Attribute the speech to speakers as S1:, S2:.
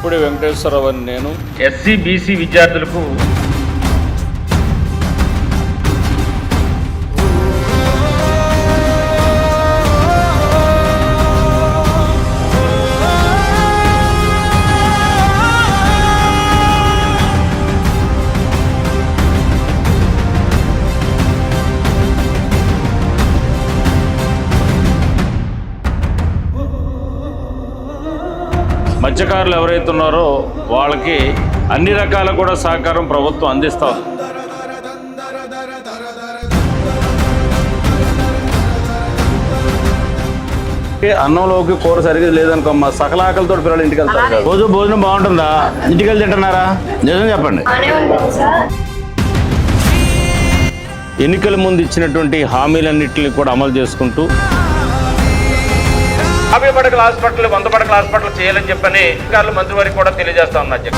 S1: పుప్పొడి వెంకటేశ్వరరావు అని నేను
S2: ఎస్సీ బీసీ విద్యార్థులకు
S1: మత్స్యకారులు ఎవరైతే ఉన్నారో వాళ్ళకి అన్ని రకాల కూడా సహకారం ప్రభుత్వం అందిస్తూ ఉంది. అన్నంలోకి కూర సరిగ్గా లేదనుకో మా సకల ఆకలితో పిల్లలు ఇంటికి వెళ్తారు కదా. రోజు భోజనం బాగుంటుందా? ఇంటికి వెళ్ళి తింటున్నారా? నిజం చెప్పండి. ఎన్నికల ముందు ఇచ్చినటువంటి హామీలన్నింటినీ కూడా అమలు చేసుకుంటూ
S2: 50 పడకల హాస్పిటల్ 100 పడకల హాస్పిటల్ చేయాలని చెప్పని అధికారులు మంత్రి వారికి కూడా తెలియజేస్తా ఉన్నారు.